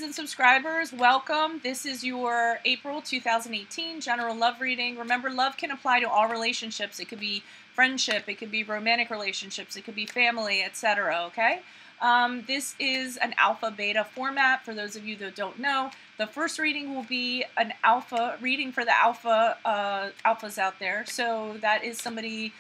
and subscribers, welcome. This is your April 2018 general love reading. Remember, love can apply to all relationships. It could be friendship, it could be romantic relationships, it could be family, etc. Okay? This is an alpha beta format. For those of you that don't know, the first reading will be an alpha reading for the alphas out there. So that is somebody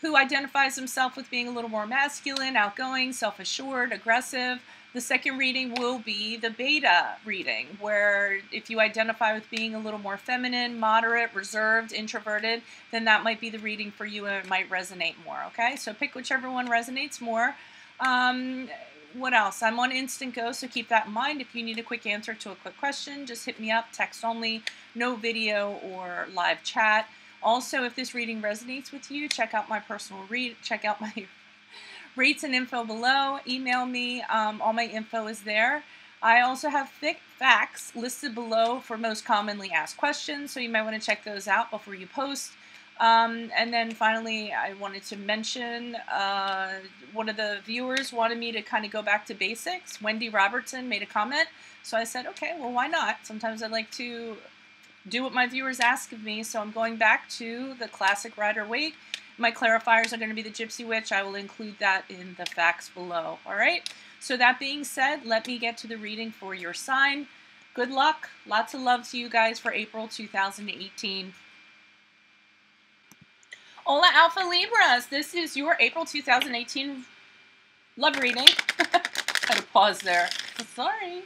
who identifies himself with being a little more masculine, outgoing, self-assured, aggressive. The second reading will be the beta reading, where if you identify with being a little more feminine, moderate, reserved, introverted, then that might be the reading for you and it might resonate more, okay? So pick whichever one resonates more. What else? I'm on Instant Go, so keep that in mind. If you need a quick answer to a quick question, just hit me up, text only, no video or live chat. Also, if this reading resonates with you, check out my personal check out my rates and info below. Email me. All my info is there. I also have FAQS listed below for most commonly asked questions, so you might want to check those out before you post. And then finally, I wanted to mention one of the viewers wanted me to kind of go back to basics. Wendy Robertson made a comment, so I said, okay, well, why not? Sometimes I'd like to do what my viewers ask of me, so I'm going back to the classic Rider Waite. My clarifiers are going to be the Gypsy Witch. I will include that in the facts below. All right? So that being said, let me get to the reading for your sign. Good luck. Lots of love to you guys for April 2018. Hola, Alpha Libras. This is your April 2018 love reading. Had to pause there. Sorry.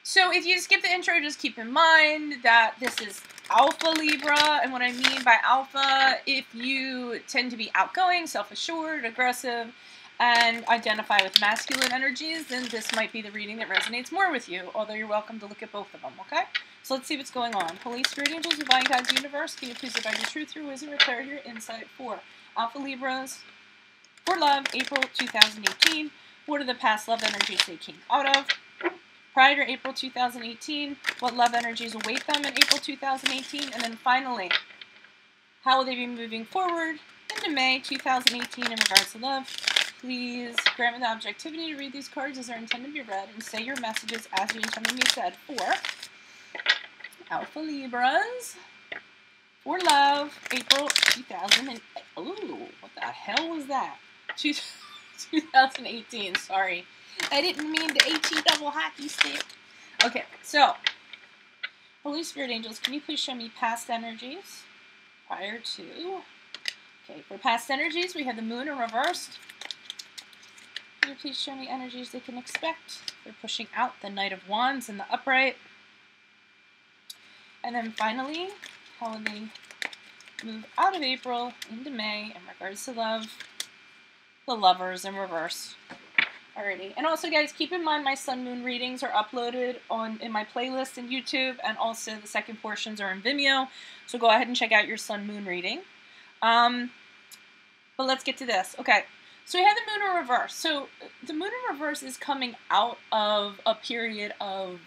So if you skip the intro, just keep in mind that this is Alpha Libra, and what I mean by Alpha, if you tend to be outgoing, self-assured, aggressive, and identify with masculine energies, then this might be the reading that resonates more with you, although you're welcome to look at both of them, okay? So let's see what's going on. Holy Spirit Angels, Divine God's Universe, can you please provide your truth, your wisdom, your clarity, your insight for Alpha Libras for love, April 2018. What are the past love energies they came out of? Prior to April 2018, what love energies await them in April 2018? And then finally, how will they be moving forward into May 2018 in regards to love? Please grant me the objectivity to read these cards as they're intended to be read and say your messages as you intended to be said for Alpha Libras for love, April 2000 ooh, what the hell was that? 2018, sorry. I didn't mean the HE double hockey stick. Okay, so, Holy Spirit Angels, can you please show me past energies prior to? Okay, for past energies, we have the Moon in reversed. Can you please show me energies they can expect? They're pushing out the Knight of Wands in the upright. And then finally, how will they move out of April into May in regards to love? The Lovers in reverse. Alrighty, and also guys, keep in mind my Sun Moon readings are uploaded in my playlist in YouTube, and also the second portions are in Vimeo, so go ahead and check out your Sun Moon reading. But let's get to this. Okay, so we have the Moon in reverse. So the Moon in reverse is coming out of a period of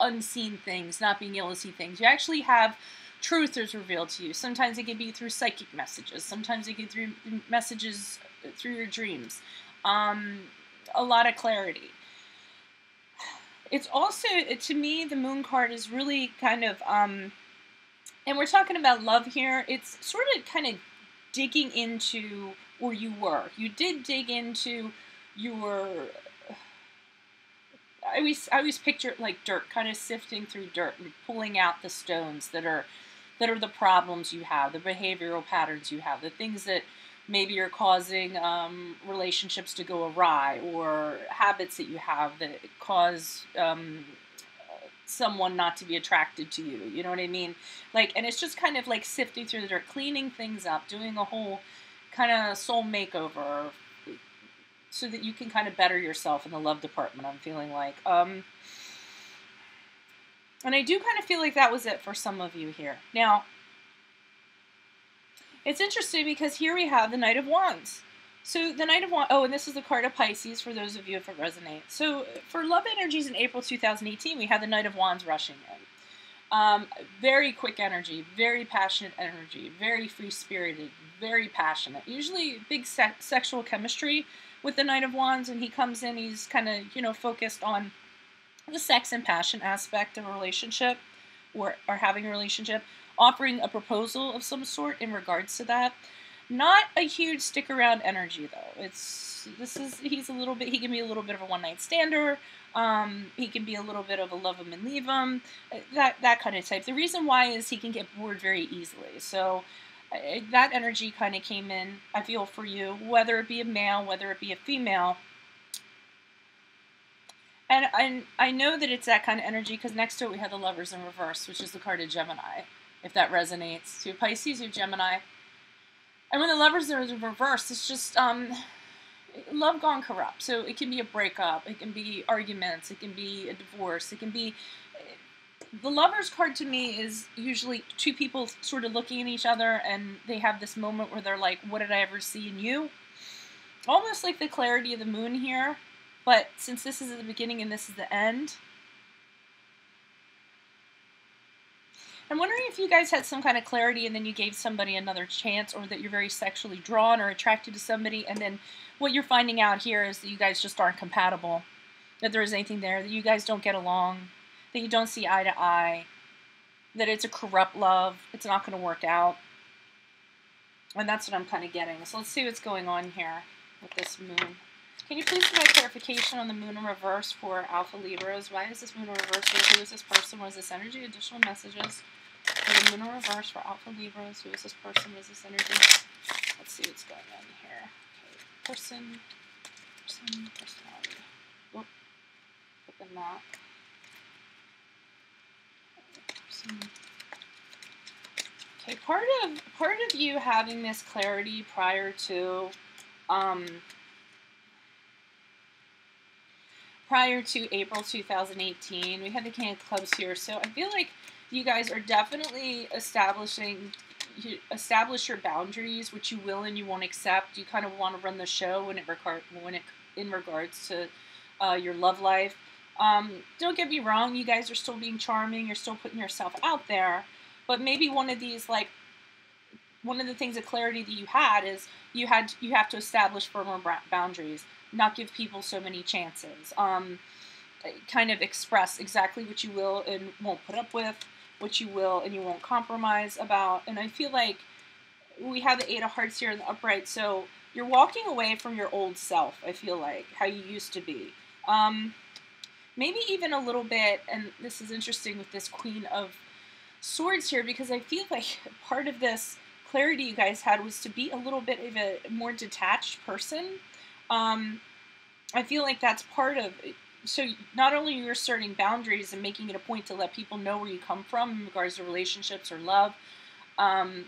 unseen things, not being able to see things. You actually have truth is revealed to you. Sometimes it can be through psychic messages. Sometimes it can be through messages through your dreams. A lot of clarity. It's also, to me, the Moon card is really kind of, and we're talking about love here, it's sort of kind of digging into where you were. You did dig into your, I always picture it like dirt, kind of sifting through dirt and pulling out the stones that are the problems you have, the behavioral patterns you have, the things that maybe are causing relationships to go awry, or habits that you have that cause someone not to be attracted to you. You know what I mean? Like, and it's just kind of like sifting through the dirt, cleaning things up, doing a whole kind of soul makeover so that you can kind of better yourself in the love department, I'm feeling like. And I do kind of feel like that was it for some of you here. Now, it's interesting because here we have the Knight of Wands. So the Knight of Wands, oh, and this is the card of Pisces for those of you if it resonates. So for love energies in April 2018, we have the Knight of Wands rushing in. Very quick energy, very passionate energy, very free-spirited, very passionate. Usually big sexual chemistry with the Knight of Wands, and he comes in, he's kind of, you know, focused on the sex and passion aspect of a relationship, or having a relationship, offering a proposal of some sort in regards to that. Not a huge stick around energy though. He's a little bit, he can be a little bit of a one night stander. He can be a little bit of a love him and leave him, that kind of type. The reason why is he can get bored very easily. So that energy kind of came in, I feel, for you, whether it be a male, whether it be a female. And I know that it's that kind of energy because next to it we have the Lovers in reverse, which is the card of Gemini, if that resonates. So you have Pisces, you have Gemini. And when the Lovers are in reverse, it's just love gone corrupt. So it can be a breakup, it can be arguments, it can be a divorce, it can be... The Lovers card to me is usually two people sort of looking at each other and they have this moment where they're like, what did I ever see in you? Almost like the clarity of the moon here. But since this is the beginning and this is the end, I'm wondering if you guys had some kind of clarity and then you gave somebody another chance, or that you're very sexually drawn or attracted to somebody, and then what you're finding out here is that you guys just aren't compatible, that there is anything there, that you guys don't get along, that you don't see eye to eye, that it's a corrupt love, it's not going to work out. And that's what I'm kind of getting. So let's see what's going on here with this moon. Can you please provide clarification on the moon in reverse for Alpha Libras? Why is this moon in reverse here? Who is this person? What is this energy? Additional messages for the moon in reverse for Alpha Libras. Who is this person? What is this energy? Let's see what's going on here. Okay, personality. Whoop. Open that. Okay, part of you having this clarity prior to April 2018, we had the King of Clubs here, so I feel like you guys are definitely establish your boundaries, which you will and you won't accept. You kind of want to run the show in regards to your love life. Don't get me wrong, you guys are still being charming, you're still putting yourself out there, but maybe one of the things of clarity that you had is you have to establish firmer boundaries, not give people so many chances, kind of express exactly what you will and won't put up with, what you will and you won't compromise about. And I feel like we have the Eight of Hearts here in the upright, so you're walking away from your old self, I feel like, how you used to be. Maybe even a little bit, and this is interesting with this Queen of Swords here, because I feel like part of this clarity you guys had was to be a little bit of a more detached person. I feel like that's part of it. So not only you're asserting boundaries and making it a point to let people know where you come from in regards to relationships or love, and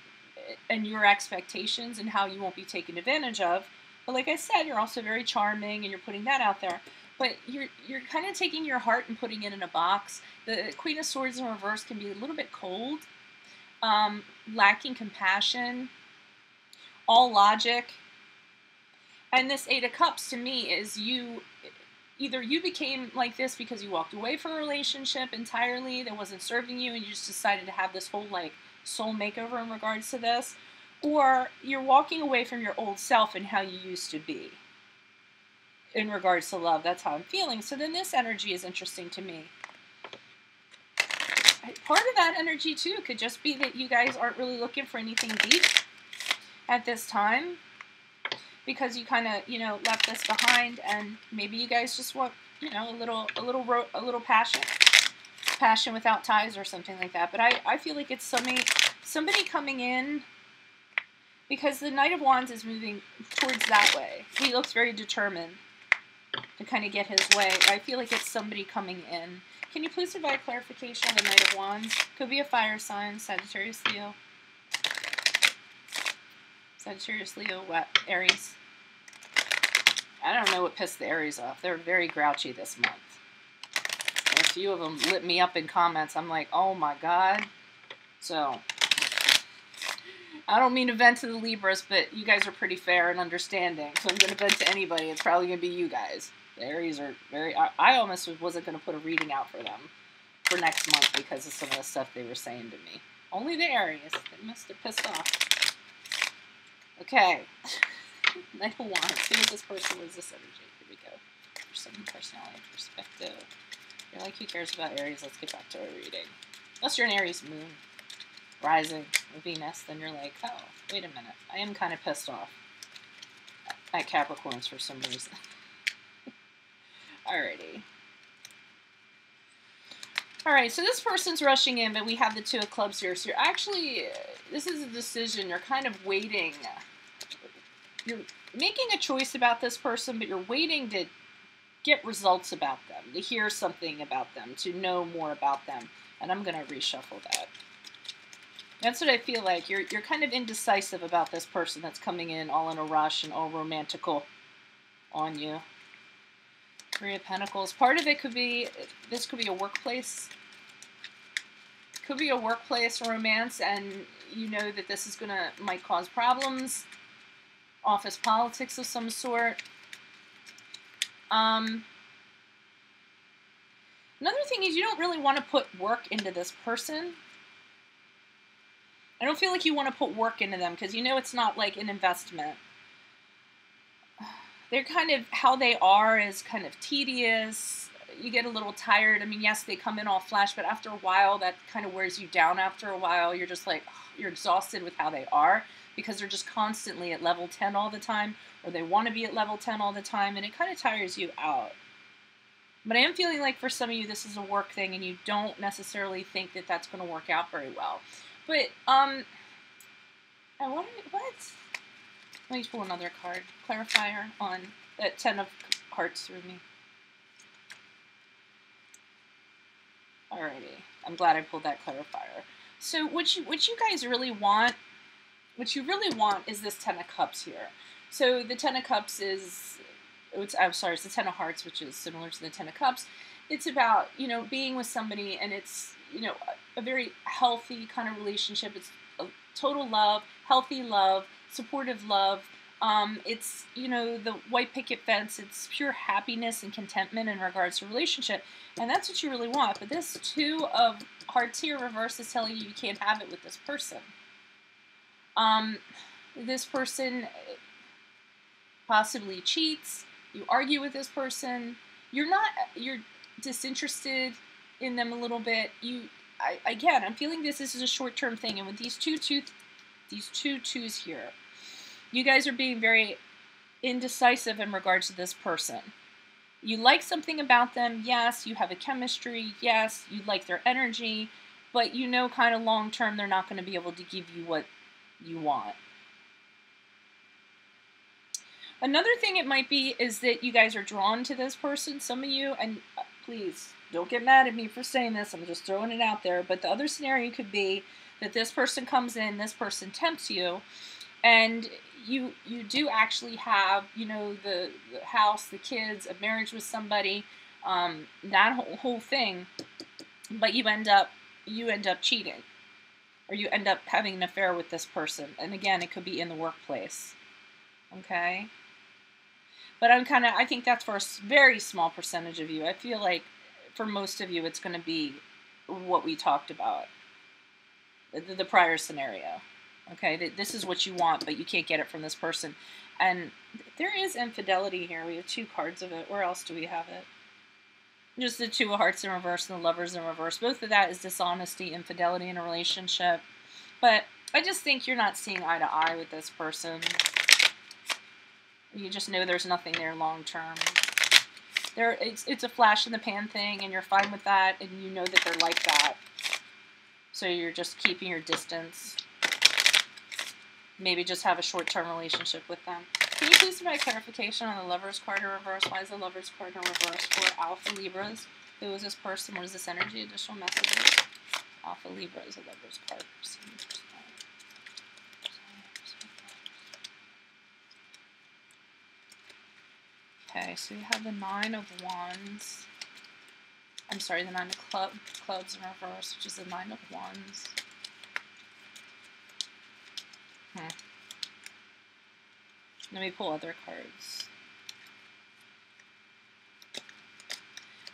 your expectations and how you won't be taken advantage of, but like I said, you're also very charming and you're putting that out there. But you're kind of taking your heart and putting it in a box. The Queen of Swords in reverse can be a little bit cold, lacking compassion, all logic. And this Eight of Cups to me is either you became like this because you walked away from a relationship entirely that wasn't serving you and you just decided to have this whole like soul makeover in regards to this, or you're walking away from your old self and how you used to be in regards to love. That's how I'm feeling. So then this energy is interesting to me. Part of that energy too could just be that you guys aren't really looking for anything deep at this time, because you kind of, left this behind, and maybe you guys just want, a little passion without ties or something like that. But I feel like it's somebody coming in, because the Knight of Wands is moving towards that way. He looks very determined to kind of get his way. I feel like it's somebody coming in. Can you please provide clarification on the Knight of Wands? Could be a fire sign, Sagittarius, Leo. Sagittarius, Leo, what? Aries. I don't know what pissed the Aries off. They're very grouchy this month. And a few of them lit me up in comments. I'm like, oh my God. So, I don't mean to vent to the Libras, but you guys are pretty fair and understanding. So I'm going to vent to anybody. It's probably going to be you guys. The Aries are very... I almost wasn't going to put a reading out for them for next month because of some of the stuff they were saying to me. Only the Aries. They must have pissed off. Okay. Knight of Wands. Who is this person? What is this energy? Here we go. For some personality perspective. You're like, who cares about Aries? Let's get back to our reading. Unless you're an Aries moon, rising, or Venus, then you're like, oh, wait a minute. I am kind of pissed off at Capricorns for some reason. Alrighty. Alright, so this person's rushing in, but we have the Two of Clubs here. So you're actually, this is a decision. You're kind of waiting. You're making a choice about this person, but you're waiting to get results about them, to hear something about them, to know more about them. And I'm going to reshuffle that. That's what I feel like. You're kind of indecisive about this person that's coming in all in a rush and all romantical on you. Three of Pentacles. Part of it could be, this could be a workplace. Could be a workplace romance, and you know that this is might cause problems. Office politics of some sort. Another thing is you don't really want to put work into this person. I don't feel like you want to put work into them because you know it's not like an investment. They're kind of, how they are is kind of tedious. You get a little tired. I mean, yes, they come in all flash, but after a while, that kind of wears you down after a while. You're just like, you're exhausted with how they are because they're just constantly at level 10 all the time, or they want to be at level 10 all the time, and it kind of tires you out. But I am feeling like for some of you, this is a work thing, and you don't necessarily think that that's going to work out very well. But, what? Let me pull another card. Clarifier on that 10 of Hearts through me. Alrighty. I'm glad I pulled that clarifier. So what you guys really want, is this 10 of Cups here. So the 10 of Cups is, I'm sorry, it's the 10 of Hearts, which is similar to the 10 of Cups. It's about, you know, being with somebody, and it's, you know, a very healthy kind of relationship. It's a total love, healthy love, supportive love. It's, you know, the white picket fence. It's pure happiness and contentment in regards to relationship. And that's what you really want. But this Two of Hearts here reverse is telling you can't have it with this person. This person possibly cheats. You argue with this person. You're disinterested in them a little bit. Again, I'm feeling this is a short-term thing. And with these two twos here, you guys are being very indecisive in regards to this person. You like something about them, yes. You have a chemistry, yes. You like their energy, but you know kind of long-term they're not going to be able to give you what you want. Another thing it might be is that you guys are drawn to this person, some of you, and please don't get mad at me for saying this, I'm just throwing it out there, but the other scenario could be that this person comes in, this person tempts you, and you do actually have, you know, the house, the kids, a marriage with somebody, that whole thing, but you end up cheating, or you end up having an affair with this person. And again, it could be in the workplace. Okay? But I think that's for a very small percentage of you. I feel like for most of you, it's going to be what we talked about, the prior scenario. Okay, this is what you want, but you can't get it from this person. And there is infidelity here. We have two cards of it. Where else do we have it? Just the Two of Hearts in reverse and the Lovers in reverse. Both of that is dishonesty, infidelity in a relationship. But I just think you're not seeing eye to eye with this person. You just know there's nothing there long term. It's a flash in the pan thing, and you're fine with that, and you know that they're like that. So you're just keeping your distance. Maybe just have a short-term relationship with them. Can you please provide clarification on the Lover's card in reverse? Why is the Lover's card in reverse for Alpha Libras? Who is this person? What is this energy? Additional messages? Alpha Libra is a Lover's card. Okay, so you have the Nine of Wands. I'm sorry, the Nine of Clubs in reverse, which is the Nine of Wands. Let me pull other cards.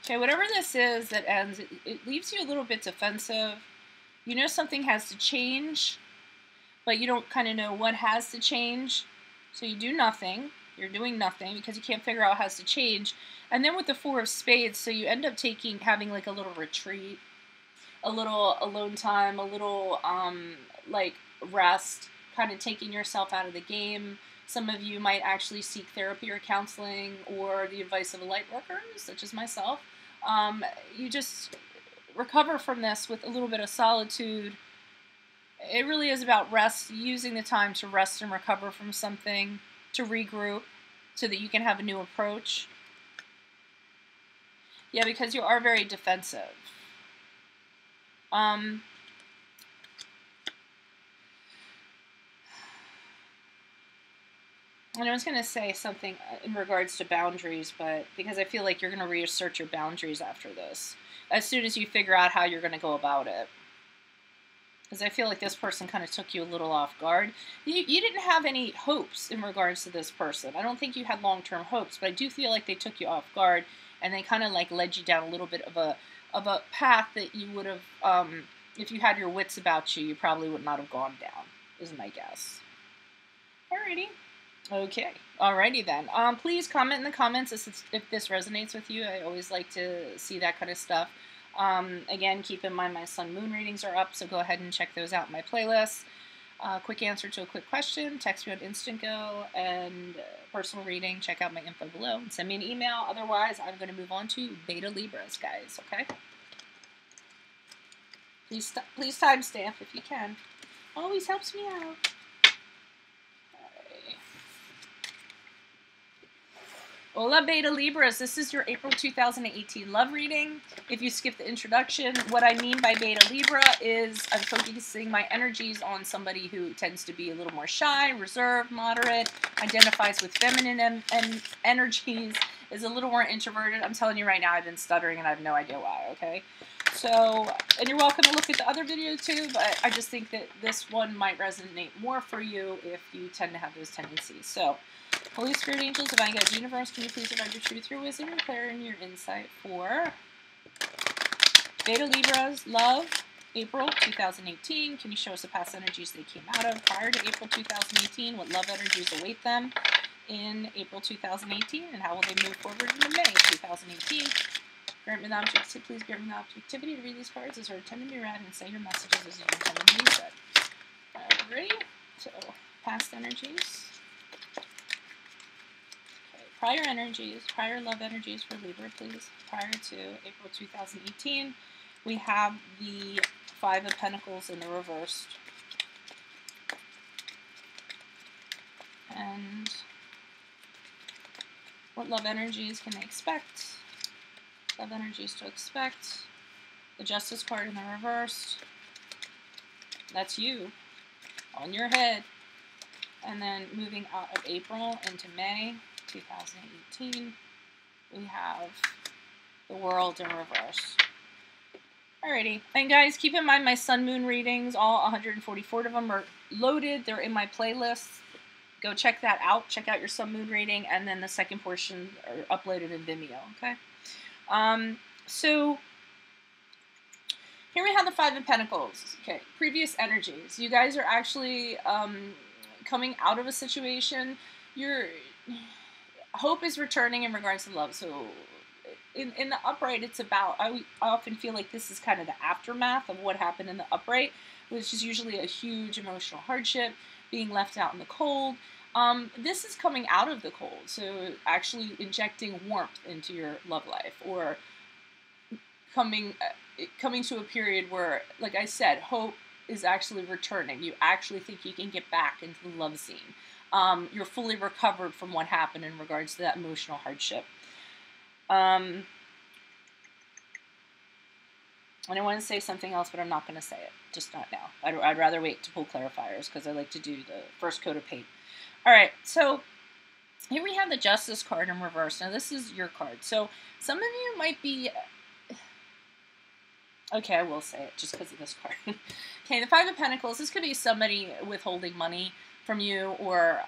Okay, whatever this is that ends, it leaves you a little bit defensive. You know something has to change, but you don't kind of know what has to change. So you do nothing. You're doing nothing because you can't figure out how to change. And then with the Four of Spades, so you end up having like a little retreat, a little alone time, a little like rest, kind of taking yourself out of the game. Some of you might actually seek therapy or counseling or the advice of a light worker, such as myself. You just recover from this with a little bit of solitude. It really is about rest, using the time to rest and recover from something, to regroup, so that you can have a new approach. Yeah, because you are very defensive. And I was going to say something in regards to boundaries, but because I feel like you're going to reassert your boundaries after this, as soon as you figure out how you're going to go about it. Because I feel like this person kind of took you a little off guard. You didn't have any hopes in regards to this person. I don't think you had long-term hopes, but I do feel like they took you off guard, and they kind of like led you down a little bit of a path that you would have, if you had your wits about you, you probably would not have gone down, is my guess. Alrighty. Okay. Alrighty then. Please comment in the comments if this resonates with you. I always like to see that kind of stuff. Again, keep in mind my sun moon readings are up, so go ahead and check those out in my playlist. Quick answer to a quick question, text me on Instant Go, and personal reading, check out my info below, and send me an email. Otherwise, I'm going to move on to Beta Libras, guys, okay? Please timestamp if you can. Always helps me out. Hola Beta Libras, this is your April 2018 love reading. If you skip the introduction, what I mean by Beta Libra is I'm focusing my energies on somebody who tends to be a little more shy, reserved, moderate, identifies with feminine energies, is a little more introverted. I'm telling you right now, I've been stuttering and I have no idea why, okay? So, and you're welcome to look at the other video too, but I just think that this one might resonate more for you if you tend to have those tendencies. So, Holy Spirit, Angels, Divine Guides, Universe, can you please provide your truth, your wisdom, your clarity, and your insight for Beta Libras, love, April 2018. Can you show us the past energies they came out of prior to April 2018? What love energies await them in April 2018? And how will they move forward into May 2018? Grant me the objectivity, please grant me the objectivity to read these cards as they're intended to be read and say your messages as you're intended to be said. Alright, so past energies. Prior energies, prior love energies for Libra, please. Prior to April 2018, we have the Five of Pentacles in the reversed. And what love energies can they expect? Love energies to expect. The Justice card in the reversed. That's you, on your head. And then moving out of April into May 2018, we have the World in reverse. Alrighty, and guys, keep in mind my sun moon readings, all 144 of them are loaded. They're in my playlist. Go check that out. Check out your sun moon reading, and then the second portion are uploaded in Vimeo, okay? So here we have the Five of Pentacles. Okay, previous energies. You guys are actually coming out of a situation. Hope is returning in regards to love. So in the upright, it's about, I often feel like this is kind of the aftermath of what happened in the upright, which is usually a huge emotional hardship, being left out in the cold. This is coming out of the cold, so actually injecting warmth into your love life, or coming to a period where, like I said, hope is actually returning. You actually think you can get back into the love scene. You're fully recovered from what happened in regards to that emotional hardship. And I want to say something else, but I'm not going to say it. Just not now. I'd rather wait to pull clarifiers because I like to do the first coat of paint. All right, so here we have the Justice card in reverse. Now, this is your card. So some of you might be... Okay, I will say it just because of this card. Okay, the Five of Pentacles. This could be somebody withholding money from you, or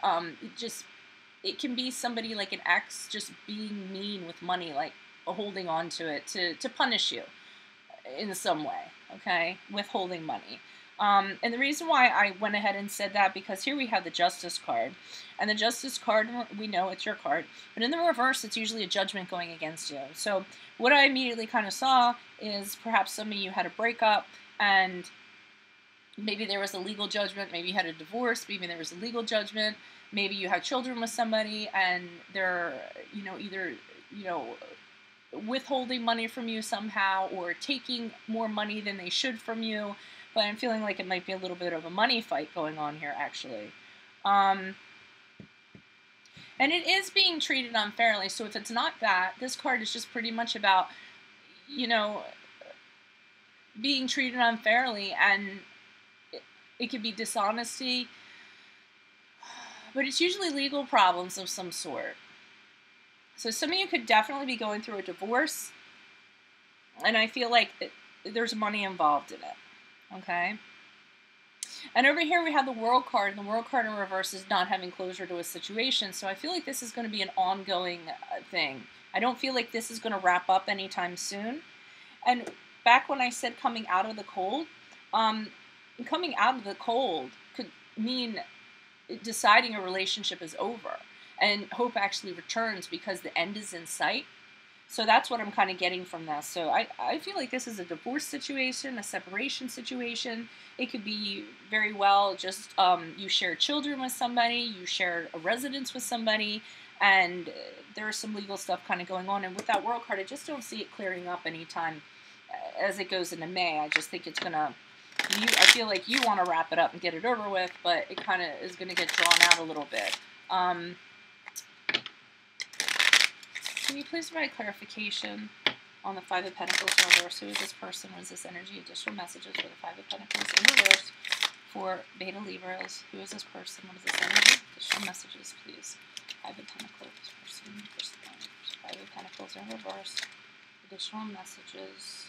it can be somebody like an ex just being mean with money, like holding on to it to punish you in some way, okay? Withholding money. And the reason why I went ahead and said that, because here we have the Justice card. And the Justice card, we know it's your card. But in the reverse, it's usually a judgment going against you. So what I immediately kind of saw is perhaps some of you had a breakup, and maybe there was a legal judgment. Maybe you had a divorce. Maybe there was a legal judgment. Maybe you had children with somebody, and they're, either, withholding money from you somehow, or taking more money than they should from you. But I'm feeling like it might be a little bit of a money fight going on here, actually. And it is being treated unfairly. So if it's not that, this card is just pretty much about, being treated unfairly, and it could be dishonesty, but it's usually legal problems of some sort. So some of you could definitely be going through a divorce, and I feel like there's money involved in it. Okay? And over here we have the World card, and the World card in reverse is not having closure to a situation, so I feel like this is going to be an ongoing thing. I don't feel like this is going to wrap up anytime soon. And back when I said coming out of the cold, coming out of the cold could mean deciding a relationship is over, and hope actually returns because the end is in sight. So that's what I'm kind of getting from this. So I feel like this is a divorce situation, a separation situation. It could be very well just you share children with somebody, you share a residence with somebody, and there's some legal stuff kind of going on. And with that World card, I just don't see it clearing up anytime as it goes into May. I just think it's going to, I feel like you want to wrap it up and get it over with, but it kind of is going to get drawn out a little bit. Can you please provide clarification on the Five of Pentacles in reverse? Who is this person? What is this energy? Additional messages for the Five of Pentacles in reverse for Beta Libras. Who is this person? What is this energy? Additional messages, please. Five of Pentacles, person, Five of Pentacles in reverse. Additional messages.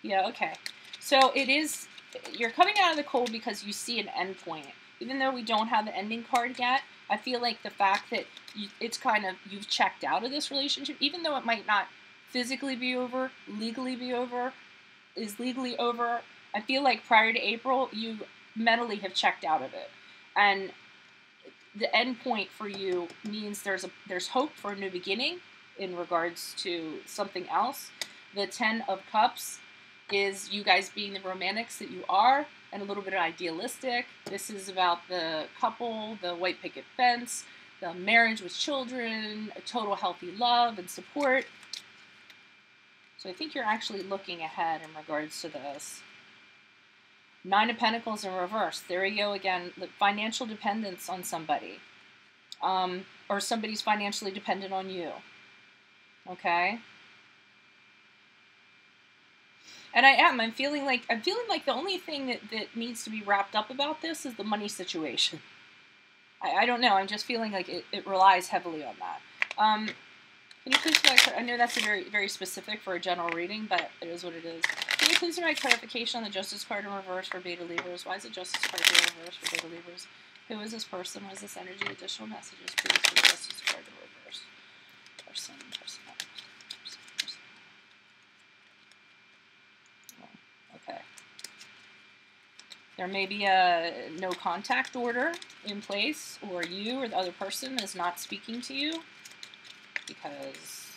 Yeah, okay. So it is, you're coming out of the cold because you see an end point. Even though we don't have the ending card yet, I feel like the fact that it's kind of, you've checked out of this relationship, even though it might not physically be over, legally be over, is legally over, I feel like prior to April, you mentally have checked out of it. And the end point for you means there's hope for a new beginning in regards to something else. The Ten of Cups is you guys being the romantics that you are, and a little bit idealistic. This is about the couple, the white picket fence, the marriage with children, a total healthy love and support. So I think you're actually looking ahead in regards to this. Nine of Pentacles in reverse. There we go again. The financial dependence on somebody. Or somebody's financially dependent on you. Okay? And I'm feeling like the only thing that needs to be wrapped up about this is the money situation. I don't know. I'm just feeling like it relies heavily on that. Can you please provide, I know that's a very, very specific for a general reading, but it is what it is. Can you please provide clarification on the Justice card in reverse for Beta Libras? Why is the Justice card in reverse for Beta Libras? Who is this person? What is this energy? Additional messages, please, for the Justice card in reverse. Person. Okay. There may be a no contact order in place, or you or the other person is not speaking to you, because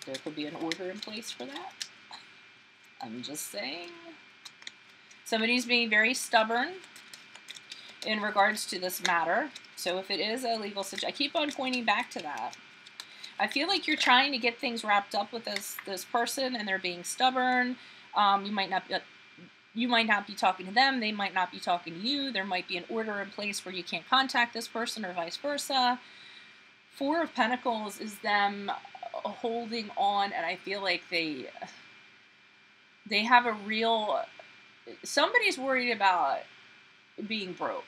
there could be an order in place for that. I'm just saying. Somebody's being very stubborn in regards to this matter. So if it is a legal situation, I keep on pointing back to that. I feel like you're trying to get things wrapped up with this person, and they're being stubborn. You might not be talking to them. They might not be talking to you. There might be an order in place where you can't contact this person, or vice versa. Four of Pentacles is them holding on, and I feel like they have a real, somebody's worried about being broke.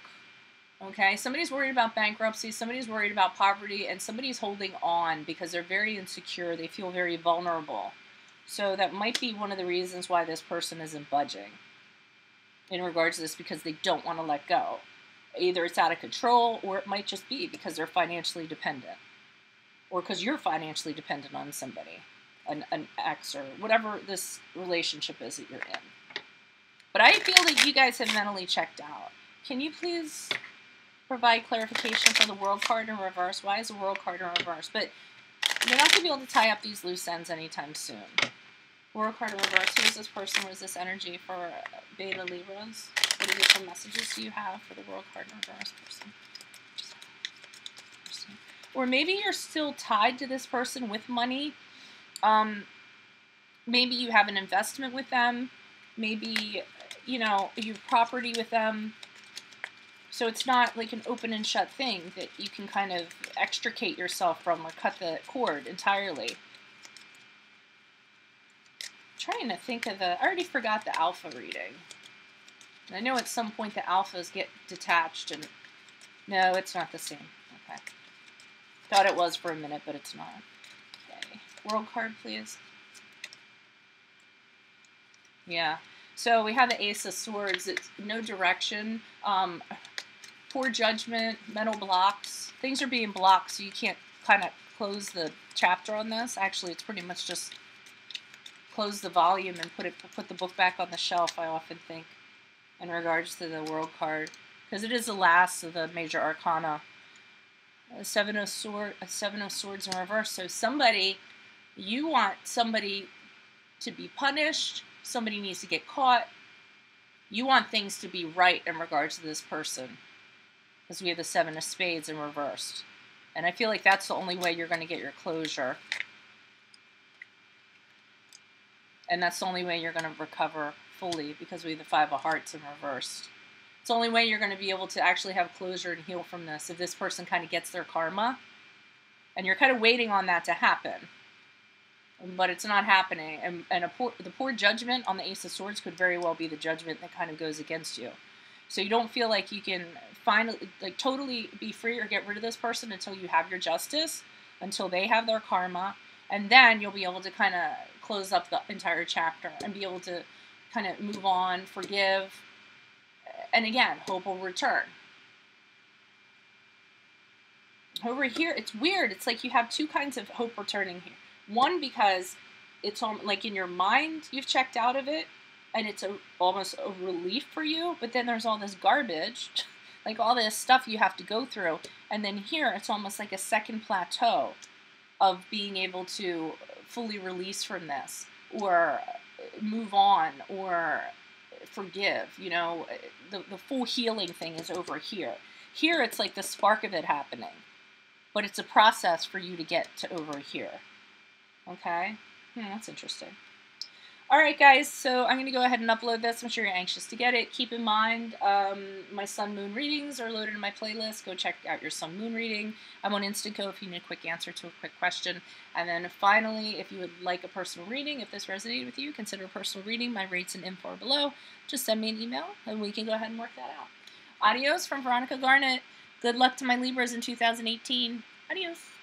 Okay, somebody's worried about bankruptcy, somebody's worried about poverty, and somebody's holding on because they're very insecure. They feel very vulnerable. So that might be one of the reasons why this person isn't budging in regards to this, because they don't want to let go. Either it's out of control, or it might just be because they're financially dependent, or because you're financially dependent on somebody, an ex, or whatever this relationship is that you're in. But I feel that you guys have mentally checked out. Can you please provide clarification for the World card in reverse? Why is the World card in reverse? But you're not going to be able to tie up these loose ends anytime soon. World card in reverse. Who is this person? What is this energy for Beta Libras? What additional messages do you have for the World card in reverse person? Or maybe you're still tied to this person with money. Maybe you have an investment with them. Maybe, you know, you have property with them. So it's not like an open and shut thing that you can kind of extricate yourself from or cut the cord entirely. I'm trying to think of I already forgot the alpha reading. And I know at some point the alphas get detached and no, it's not the same. Okay. Thought it was for a minute, but it's not. Okay. World card, please. Yeah. So we have the Ace of Swords. It's no direction. Poor judgment, mental blocks. Things are being blocked, so you can't kind of close the chapter on this. Actually, it's pretty much just close the volume and put the book back on the shelf, I often think, in regards to the World card. Because it is the last of the major arcana. Seven of Swords in reverse. So you want somebody to be punished. Somebody needs to get caught. You want things to be right in regards to this person. Because we have the Seven of Spades in reversed. And I feel like that's the only way you're going to get your closure. And that's the only way you're going to recover fully, because we have the Five of Hearts in reversed. It's the only way you're going to be able to actually have closure and heal from this, if this person kind of gets their karma. And you're kind of waiting on that to happen. But it's not happening. And the poor judgment on the Ace of Swords could very well be the judgment that kind of goes against you. So you don't feel like you can finally, like, totally be free or get rid of this person until you have your justice, until they have their karma, and then you'll be able to kind of close up the entire chapter and be able to kind of move on, forgive, and again, hope will return. Over here, it's weird. It's like you have two kinds of hope returning here. One, because it's like in your mind, you've checked out of it, and it's almost a relief for you, but then there's all this garbage, like all this stuff you have to go through, and then here it's almost like a second plateau of being able to fully release from this, or move on, or forgive. You know, the full healing thing is over here. Here it's like the spark of it happening, but it's a process for you to get to over here. Okay? That's interesting. Alright guys, so I'm going to go ahead and upload this. I'm sure you're anxious to get it. Keep in mind, my Sun Moon readings are loaded in my playlist. Go check out your Sun Moon reading. I'm on Instaco if you need a quick answer to a quick question. And then finally, if you would like a personal reading, if this resonated with you, consider a personal reading. My rates and info are below. Just send me an email and we can go ahead and work that out. Adios from Veronica Garnett. Good luck to my Libras in 2018. Adios.